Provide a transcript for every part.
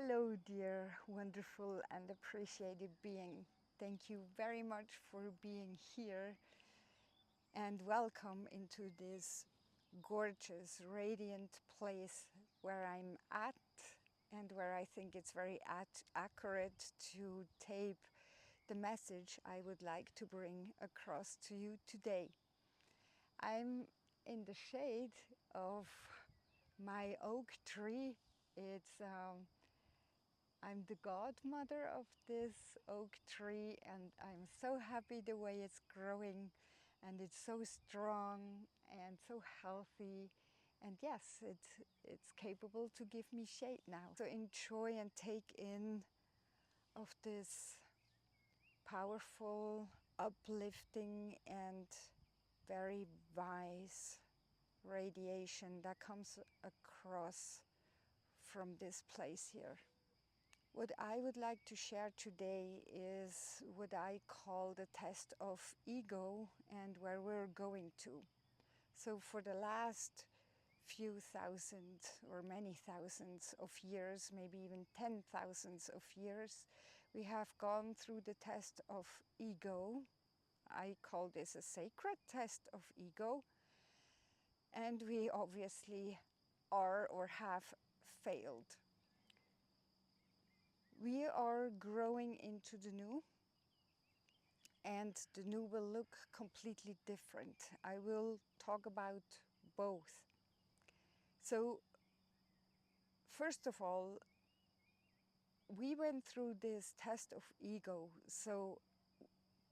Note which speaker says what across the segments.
Speaker 1: Hello, dear, wonderful and appreciated being. Thank you very much for being here and welcome into this gorgeous, radiant place where I'm at and where I think it's very accurate to tape the message I would like to bring across to you today. I'm in the shade of my oak tree. I'm the godmother of this oak tree, and I'm so happy the way it's growing, and it's so strong and so healthy. And yes, it's capable to give me shade now. So enjoy and take in of this powerful, uplifting and very wise radiation that comes across from this place here. What I would like to share today is what I call the test of ego and where we're going to. So for the last few thousand or many thousands of years, maybe even 10,000s of years, we have gone through the test of ego. I call this a sacred test of ego. And we obviously are or have failed. We are growing into the new, and the new will look completely different. I will talk about both. So, first of all, we went through this test of ego, so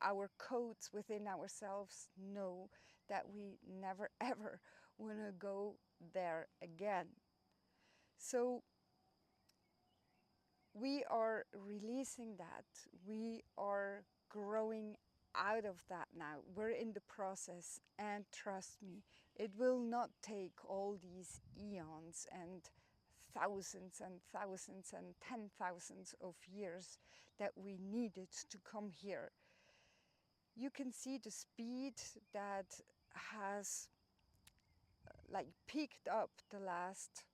Speaker 1: our codes within ourselves know that we never ever want to go there again. So, we are releasing that. We are growing out of that now. We're in the process, and trust me, it will not take all these eons and thousands and 10,000s of years that we needed to come here. You can see the speed that has peaked up the last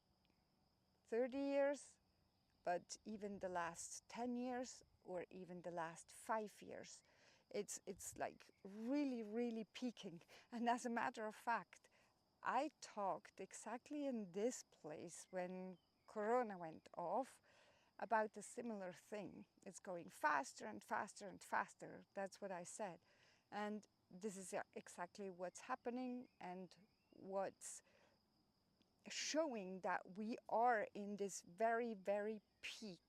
Speaker 1: 30 years, but even the last 10 years or even the last 5 years, it's like really peaking. And as a matter of fact, I talked exactly in this place when Corona went off about a similar thing. It's going faster and faster and faster. That's what I said. And this is exactly what's happening and what's showing that we are in this very peak.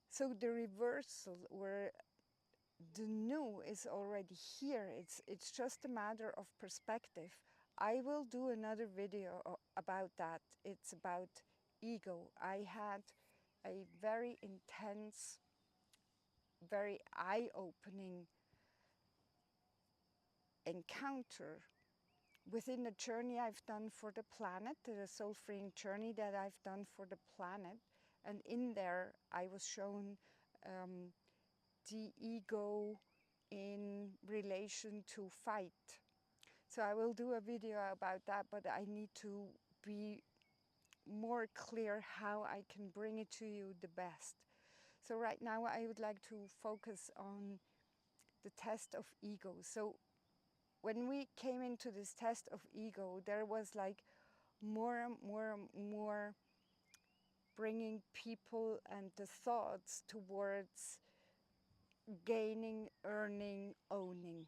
Speaker 1: So the reversal, where the new is already here, it's just a matter of perspective. I will do another video about that. It's about ego. I had a very intense, very eye-opening encounter within the journey I've done for the planet, the soul-freeing journey that I've done for the planet. And in there, I was shown the ego in relation to fight. So I will do a video about that, but I need to be more clear how I can bring it to you the best. So right now, I would like to focus on the test of ego. So when we came into this test of ego, there was like more and more bringing people and the thoughts towards gaining, earning, owning.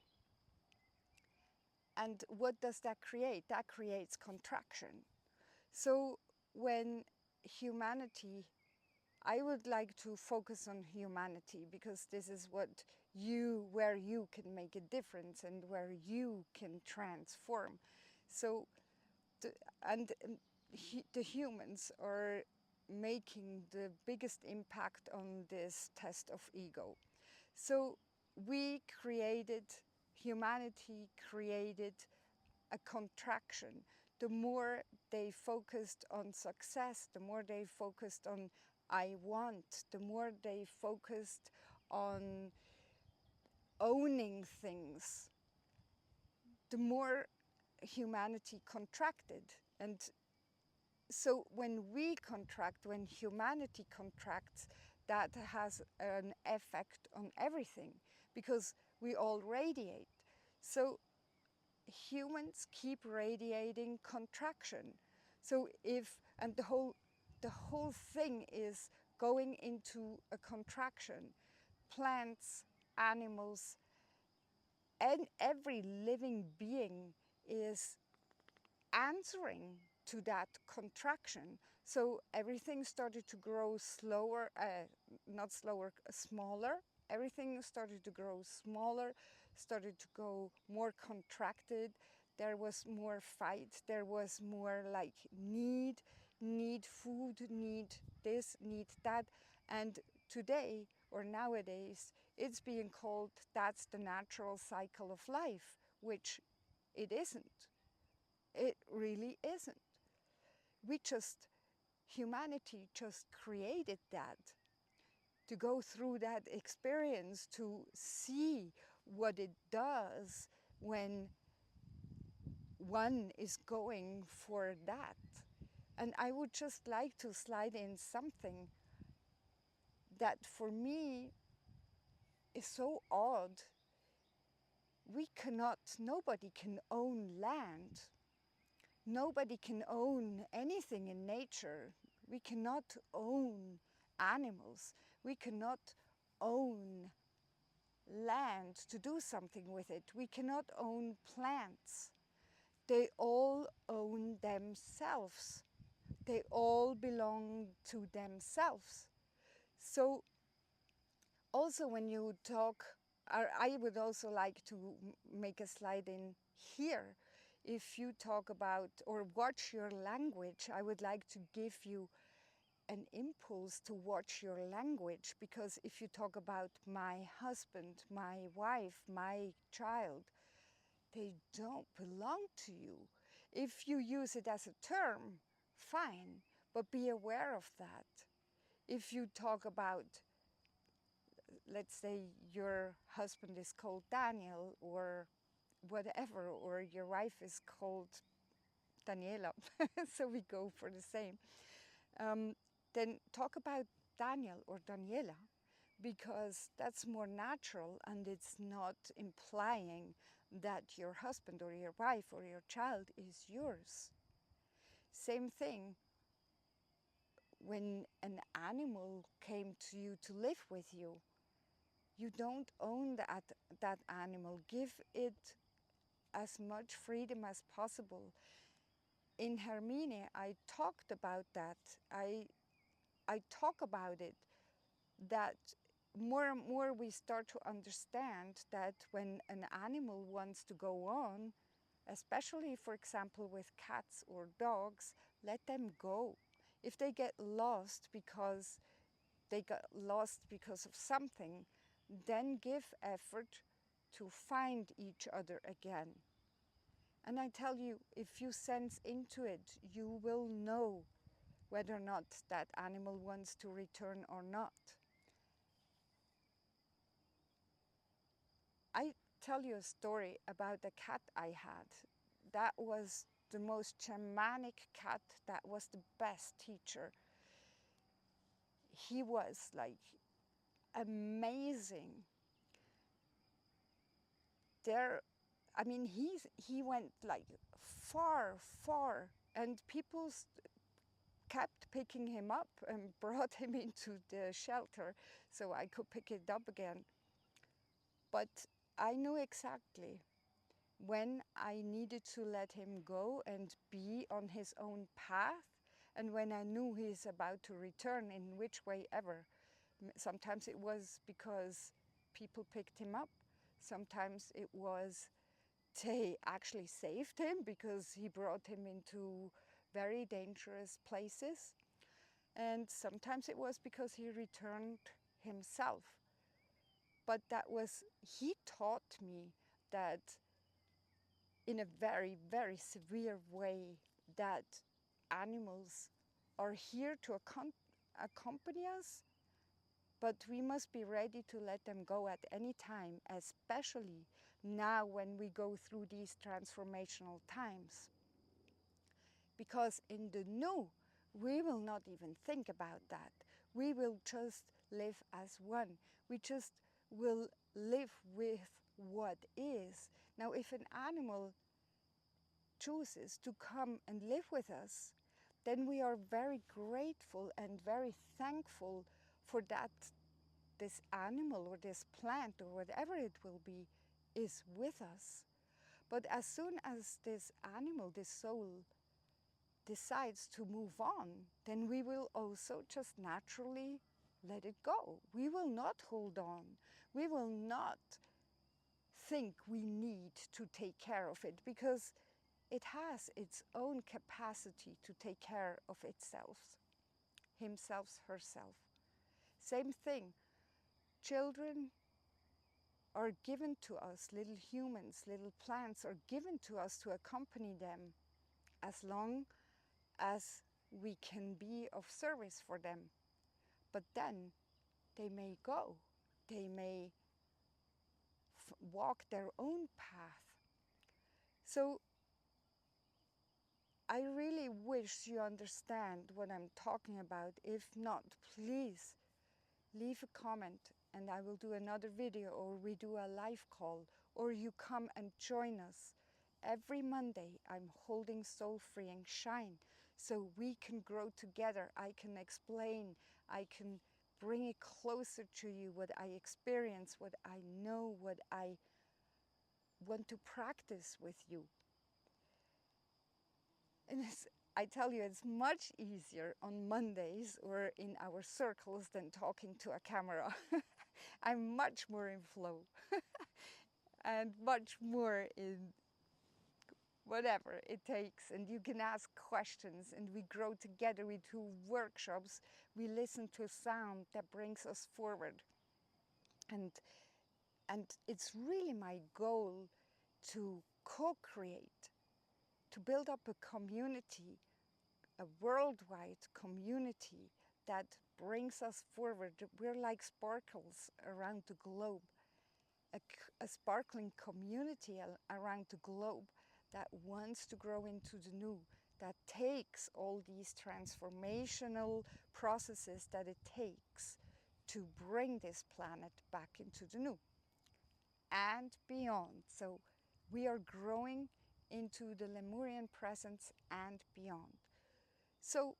Speaker 1: And what does that create? That creates contraction. So when humanity, I would like to focus on humanity because this is where you can make a difference and where you can transform. So, the humans are making the biggest impact on this test of ego. So humanity created a contraction. The more they focused on success, the more they focused on I want, the more they focused on owning things, the more humanity contracted. And So when we contract, when humanity contracts, that has an effect on everything, because we all radiate. So humans keep radiating contraction. So and the whole thing is going into a contraction. Plants, animals, and every living being is answering to that contraction. So everything started to grow slower, not slower, smaller. Everything started to grow smaller, started to go more contracted. There was more fight. There was more like need food, need this, need that. And today or nowadays, it's being called that's the natural cycle of life, which it isn't. It really isn't. Humanity just created that to go through that experience, to see what it does when one is going for that. And I would just like to slide in something that for me is so odd. Nobody can own land. Nobody can own anything in nature. We cannot own animals. We cannot own land to do something with it. We cannot own plants. They all own themselves. They all belong to themselves. So also when you talk, I would also like to make a slide in here. If you talk about or watch your language, I would like to give you an impulse to watch your language, because if you talk about my husband, my wife, my child, they don't belong to you. If you use it as a term, fine, but be aware of that. If you talk about, let's say your husband is called Daniel or whatever, or your wife is called Daniela, so we go for the same. Then talk about Daniel or Daniela, because that's more natural and it's not implying that your husband or your wife or your child is yours. Same thing when an animal came to you to live with you. You don't own that animal. Give it as much freedom as possible. In Hermine, I talked about that. I talk about it, that more and more we start to understand that when an animal wants to go on, especially, for example, with cats or dogs, let them go. If they get lost because of something, then give effort to find each other again. And I tell you, if you sense into it, you will know whether or not that animal wants to return or not. I tell you a story about a cat I had. That was the most shamanic cat. That was the best teacher. He was like amazing. He went like far, far, and people kept picking him up and brought him into the shelter so I could pick it up again. But I knew exactly when I needed to let him go and be on his own path, and when I knew he's about to return, in which way ever. Sometimes it was because people picked him up. Sometimes it was they actually saved him because he brought him into very dangerous places. And sometimes it was because he returned himself. But he taught me that in a very, very severe way, that animals are here to accompany us, but we must be ready to let them go at any time, especially now when we go through these transformational times. Because in the new, we will not even think about that. We will just live as one. We just will live with what is. Now, if an animal chooses to come and live with us, then we are very grateful and very thankful for that this animal or this plant or whatever it will be is with us. But as soon as this animal, this soul, decides to move on, then we will also just naturally let it go. We will not hold on. We will not think we need to take care of it, because it has its own capacity to take care of itself, himself, herself. Same thing. Children are given to us, little humans, little plants are given to us to accompany them as long as we can be of service for them. But then they may go. They may walk their own path. So I really wish you understand what I'm talking about. If not, please leave a comment and I will do another video, or we do a live call, or you come and join us. Every Monday I'm holding Soul Freeing Shine, so we can grow together. I can explain, I can bring it closer to you, what I experience, what I know, what I want to practice with you. And I tell you, it's much easier on Mondays or in our circles than talking to a camera. I'm much more in flow and much more in whatever it takes. And you can ask questions and we grow together. We do workshops. We listen to sound that brings us forward. And it's really my goal to co-create, to build up a community, a worldwide community that brings us forward. We're like sparkles around the globe, a sparkling community around the globe that wants to grow into the new, that takes all these transformational processes that it takes to bring this planet back into the new and beyond. So we are growing into the Lemurian presence and beyond. So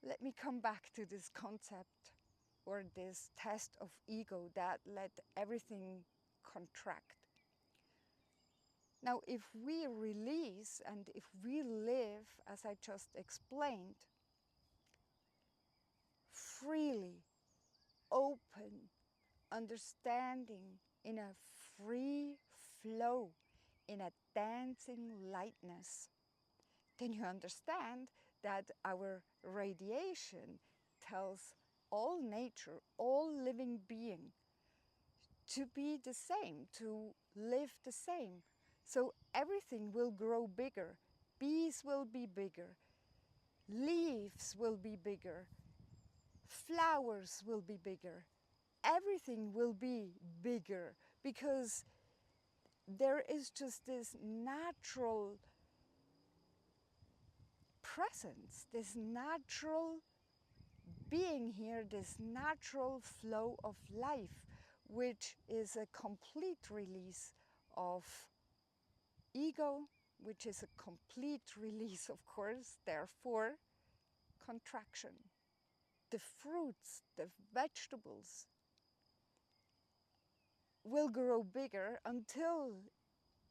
Speaker 1: let me come back to this concept or this test of ego that let everything contract. Now, if we release and if we live, as I just explained, freely, open, understanding, in a free flow, in a dancing lightness, then you understand that our radiation tells all nature, all living being to be the same, to live the same. So everything will grow bigger. Bees will be bigger. Leaves will be bigger. Flowers will be bigger. Everything will be bigger because there is just this natural presence, this natural being here, this natural flow of life, which is a complete release of ego, which is a complete release, of course, therefore, contraction. The fruits, the vegetables will grow bigger until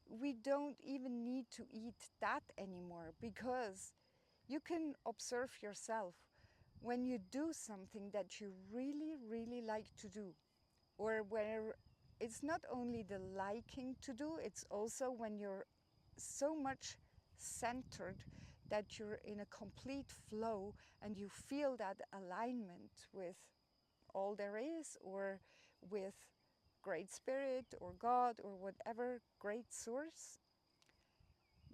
Speaker 1: we don't even need to eat that anymore, because you can observe yourself when you do something that you really, really like to do, or where it's not only the liking to do, it's also when you're so much centered that you're in a complete flow and you feel that alignment with all there is, or with Great Spirit or God or whatever great source.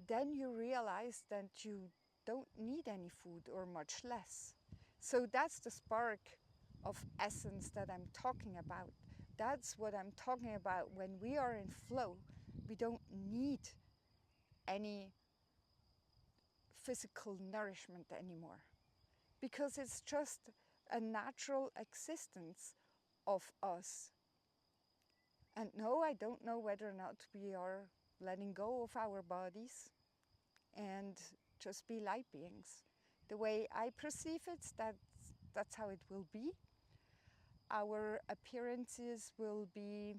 Speaker 1: Then you realize that you don't need any food, or much less. So that's the spark of essence that I'm talking about. That's what I'm talking about. When we are in flow, we don't need any physical nourishment anymore, because it's just a natural existence of us. And no, I don't know whether or not we are letting go of our bodies and just be light beings. The way I perceive it, that's how it will be. Our appearances will be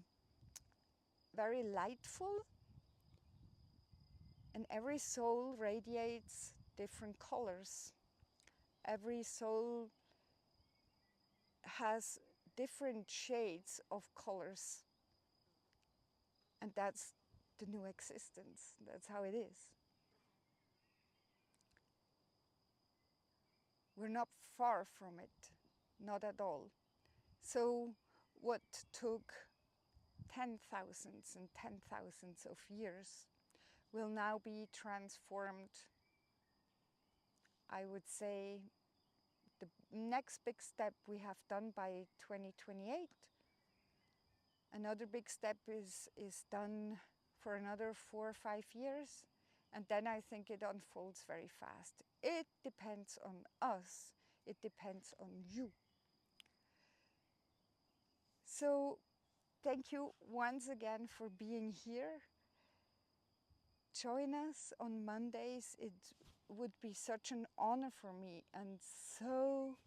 Speaker 1: very lightful, and every soul radiates different colors. Every soul has different shades of colors, and that's the new existence. That's how it is. We're not far from it, not at all. So what took 10,000s and 10,000s of years will now be transformed. I would say the next big step we have done by 2028. Another big step is done for another 4 or 5 years, and then I think it unfolds very fast. It depends on us. It depends on you. So thank you once again for being here. Join us on Mondays. It would be such an honor for me and so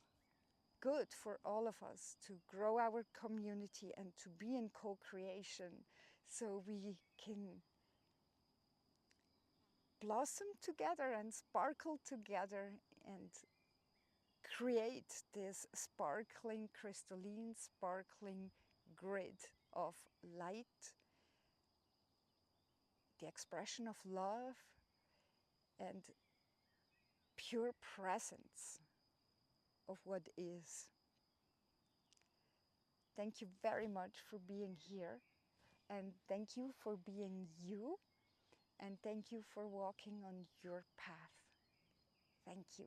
Speaker 1: good for all of us to grow our community and to be in co-creation, so we can blossom together and sparkle together and create this sparkling, crystalline, sparkling grid of light, the expression of love and pure presence of what is. Thank you very much for being here, and thank you for being you, and thank you for walking on your path. Thank you.